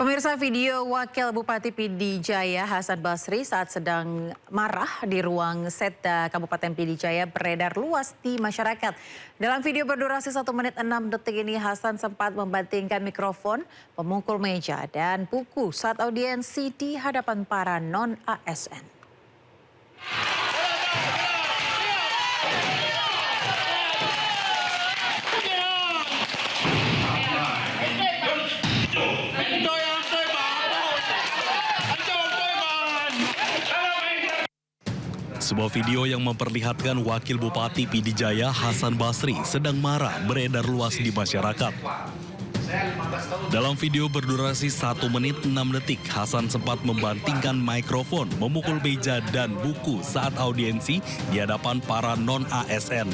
Pemirsa, video Wakil Bupati Pidijaya Hasan Basri saat sedang marah di ruang Setda Kabupaten Pidijaya beredar luas di masyarakat. Dalam video berdurasi 1 menit 6 detik ini, Hasan sempat membantingkan mikrofon, memukul meja dan buku saat audiensi di hadapan para non-ASN. Sebuah video yang memperlihatkan Wakil Bupati Pidijaya Hasan Basri sedang marah beredar luas di masyarakat. Dalam video berdurasi 1 menit 6 detik, Hasan sempat membantingkan mikrofon, memukul meja dan buku saat audiensi di hadapan para non-ASN.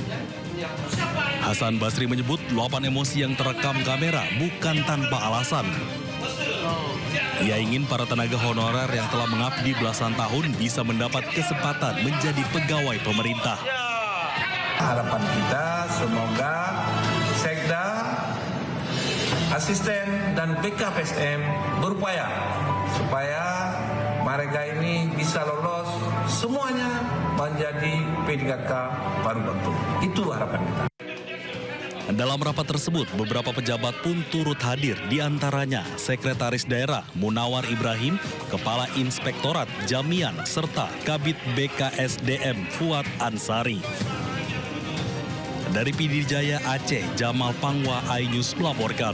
Hasan Basri menyebut luapan emosi yang terekam kamera bukan tanpa alasan. Ia ingin para tenaga honorer yang telah mengabdi belasan tahun bisa mendapat kesempatan menjadi pegawai pemerintah. Harapan kita semoga Sekda, asisten dan BKPSM berupaya supaya mereka ini bisa lolos semuanya menjadi P3K paruh waktu. Itu harapan kita. Dalam rapat tersebut, beberapa pejabat pun turut hadir, diantaranya Sekretaris Daerah Munawar Ibrahim, Kepala Inspektorat Jamian, serta Kabid BKSDM Fuad Ansari. Dari Pidijaya Aceh, Jamal Pangwa, iNews melaporkan.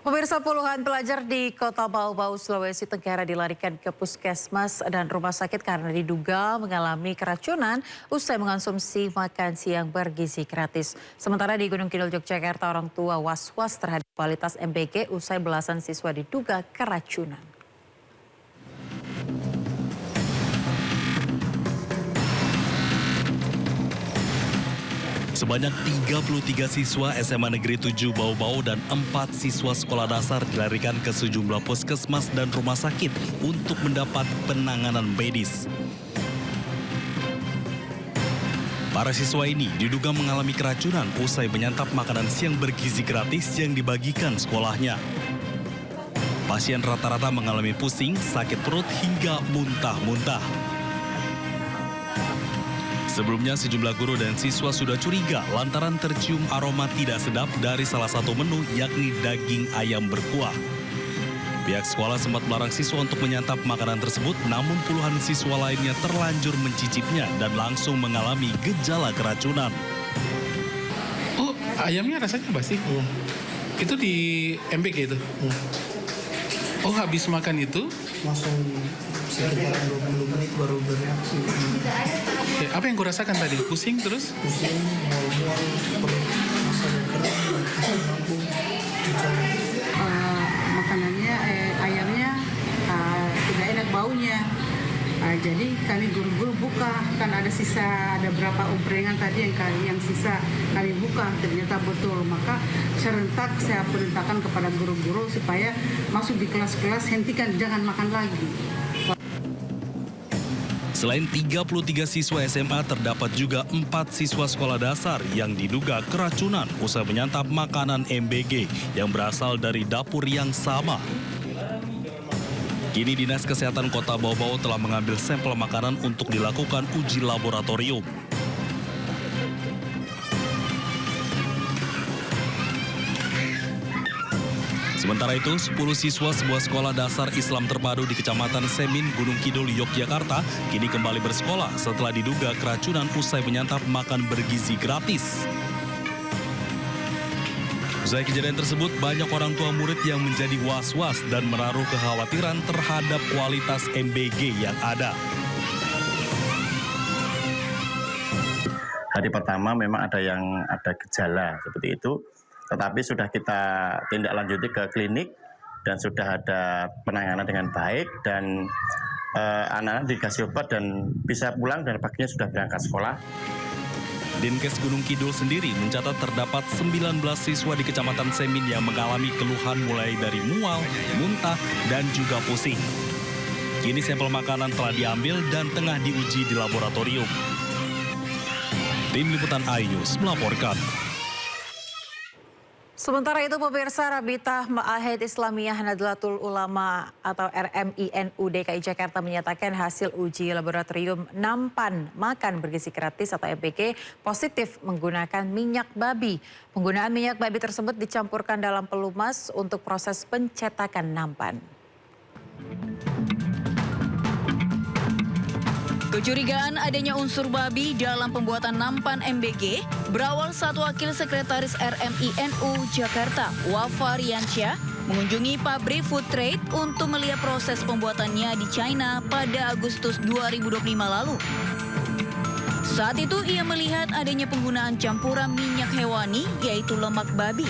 Pemirsa, puluhan pelajar di Kota Bau-Bau, Sulawesi Tenggara dilarikan ke puskesmas dan rumah sakit karena diduga mengalami keracunan usai mengonsumsi makan siang bergizi gratis. Sementara di Gunung Kidul, Yogyakarta, orang tua was-was terhadap kualitas MBG usai belasan siswa diduga keracunan. Sebanyak 33 siswa SMA Negeri 7 Bau-Bau dan 4 siswa sekolah dasar dilarikan ke sejumlah puskesmas dan rumah sakit untuk mendapat penanganan medis. Para siswa ini diduga mengalami keracunan usai menyantap makanan siang bergizi gratis yang dibagikan sekolahnya. Pasien rata-rata mengalami pusing, sakit perut hingga muntah-muntah. Sebelumnya sejumlah guru dan siswa sudah curiga lantaran tercium aroma tidak sedap dari salah satu menu, yakni daging ayam berkuah. Pihak sekolah sempat melarang siswa untuk menyantap makanan tersebut, namun puluhan siswa lainnya terlanjur mencicipnya dan langsung mengalami gejala keracunan. Oh, ayamnya rasanya basi? Itu di MBG itu? Oh, habis makan itu? Langsung sekitar 20 menit baru bereaksi. Apa yang kau rasakan tadi? Pusing terus? Pusing, mual-mual, perut, masa yang kering, lambung, makanannya, ayamnya tidak enak baunya. Jadi kami guru-guru buka, kan ada sisa, ada berapa umprengan tadi yang sisa kami buka, ternyata betul. Maka serentak saya perintahkan kepada guru-guru supaya masuk di kelas-kelas, hentikan, jangan makan lagi. Selain 33 siswa SMA, terdapat juga 4 siswa sekolah dasar yang diduga keracunan usai menyantap makanan MBG yang berasal dari dapur yang sama. Kini Dinas Kesehatan Kota Bau-Bau telah mengambil sampel makanan untuk dilakukan uji laboratorium. Sementara itu, 10 siswa sebuah sekolah dasar Islam terpadu di Kecamatan Semin, Gunung Kidul, Yogyakarta, kini kembali bersekolah setelah diduga keracunan usai menyantap makan bergizi gratis. Usai kejadian tersebut, banyak orang tua murid yang menjadi was-was dan menaruh kekhawatiran terhadap kualitas MBG yang ada. Hari pertama memang ada gejala seperti itu, tetapi sudah kita tindak lanjuti ke klinik dan sudah ada penanganan dengan baik dan anak-anak dikasih obat dan bisa pulang dan paginya sudah berangkat sekolah. Dinkes Gunung Kidul sendiri mencatat terdapat 19 siswa di Kecamatan Semin yang mengalami keluhan mulai dari mual, muntah, dan juga pusing. Kini sampel makanan telah diambil dan tengah diuji di laboratorium. Tim Liputan iNews melaporkan. Sementara itu pemirsa, Rabitah Ma'ahid Islamiyah Nahdlatul Ulama atau RMINU DKI Jakarta menyatakan hasil uji laboratorium nampan makan bergizi gratis atau MBG positif menggunakan minyak babi. Penggunaan minyak babi tersebut dicampurkan dalam pelumas untuk proses pencetakan nampan. Kecurigaan adanya unsur babi dalam pembuatan nampan MBG berawal saat Wakil Sekretaris RMINU Jakarta, Wafa Riansyah, mengunjungi pabrik Food Trade untuk melihat proses pembuatannya di China pada Agustus 2025 lalu. Saat itu ia melihat adanya penggunaan campuran minyak hewani yaitu lemak babi.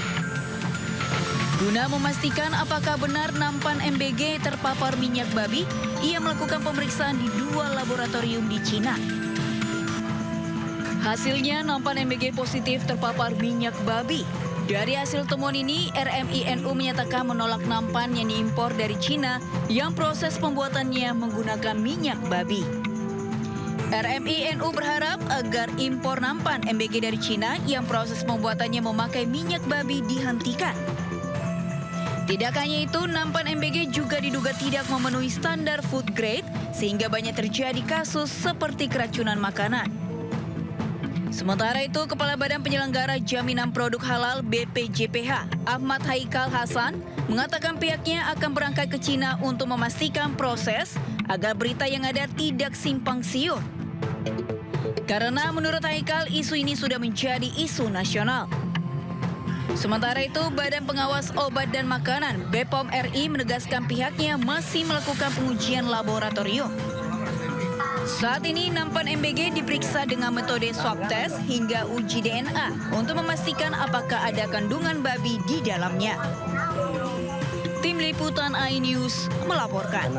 Guna memastikan apakah benar nampan MBG terpapar minyak babi, ia melakukan pemeriksaan di 2 laboratorium di Cina. Hasilnya nampan MBG positif terpapar minyak babi. Dari hasil temuan ini, RMINU menyatakan menolak nampan yang diimpor dari Cina yang proses pembuatannya menggunakan minyak babi. RMINU berharap agar impor nampan MBG dari Cina yang proses pembuatannya memakai minyak babi dihentikan. Tidak hanya itu, nampan MBG juga diduga tidak memenuhi standar food grade sehingga banyak terjadi kasus seperti keracunan makanan. Sementara itu, Kepala Badan Penyelenggara Jaminan Produk Halal BPJPH, Ahmad Haikal Hasan, mengatakan pihaknya akan berangkat ke Cina untuk memastikan proses agar berita yang ada tidak simpang siur. Karena menurut Haikal, isu ini sudah menjadi isu nasional. Sementara itu, Badan Pengawas Obat dan Makanan BPOM RI menegaskan pihaknya masih melakukan pengujian laboratorium. Saat ini nampan MBG diperiksa dengan metode swab test hingga uji DNA untuk memastikan apakah ada kandungan babi di dalamnya. Tim Liputan iNews melaporkan.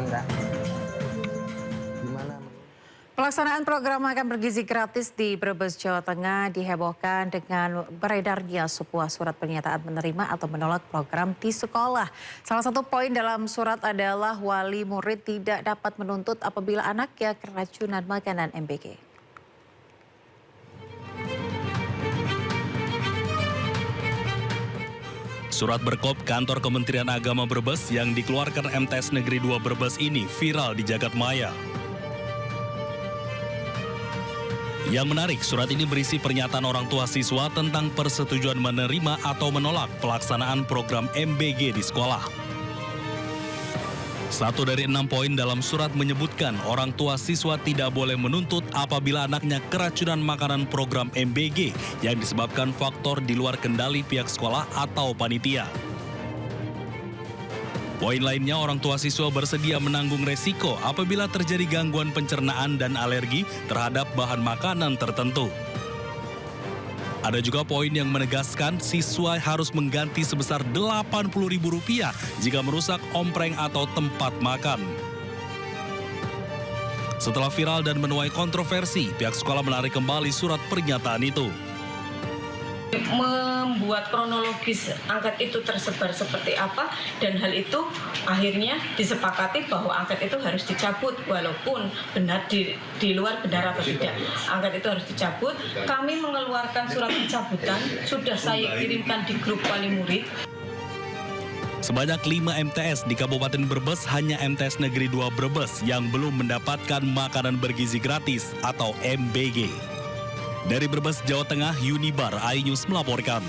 Pelaksanaan program makan bergizi gratis di Brebes, Jawa Tengah dihebohkan dengan beredarnya sebuah surat pernyataan menerima atau menolak program di sekolah. Salah satu poin dalam surat adalah wali murid tidak dapat menuntut apabila anaknya keracunan makanan MBG. Surat berkop kantor Kementerian Agama Brebes yang dikeluarkan MTs Negeri 2 Brebes ini viral di jagat maya. Yang menarik, surat ini berisi pernyataan orang tua siswa tentang persetujuan menerima atau menolak pelaksanaan program MBG di sekolah. 1 dari 6 poin dalam surat menyebutkan orang tua siswa tidak boleh menuntut apabila anaknya keracunan makanan program MBG yang disebabkan faktor di luar kendali pihak sekolah atau panitia. Poin lainnya, orang tua siswa bersedia menanggung resiko apabila terjadi gangguan pencernaan dan alergi terhadap bahan makanan tertentu. Ada juga poin yang menegaskan siswa harus mengganti sebesar Rp80.000 jika merusak ompreng atau tempat makan. Setelah viral dan menuai kontroversi, pihak sekolah menarik kembali surat pernyataan itu. Membuat kronologis angket itu tersebar seperti apa, dan hal itu akhirnya disepakati bahwa angket itu harus dicabut walaupun benar di luar benar atau tidak. Angket itu harus dicabut. Kami mengeluarkan surat pencabutan, sudah saya kirimkan di grup wali murid. Sebanyak 5 MTS di Kabupaten Brebes, hanya MTS Negeri 2 Brebes yang belum mendapatkan makanan bergizi gratis atau MBG. Dari Brebes, Jawa Tengah, Yunibar iNews melaporkan.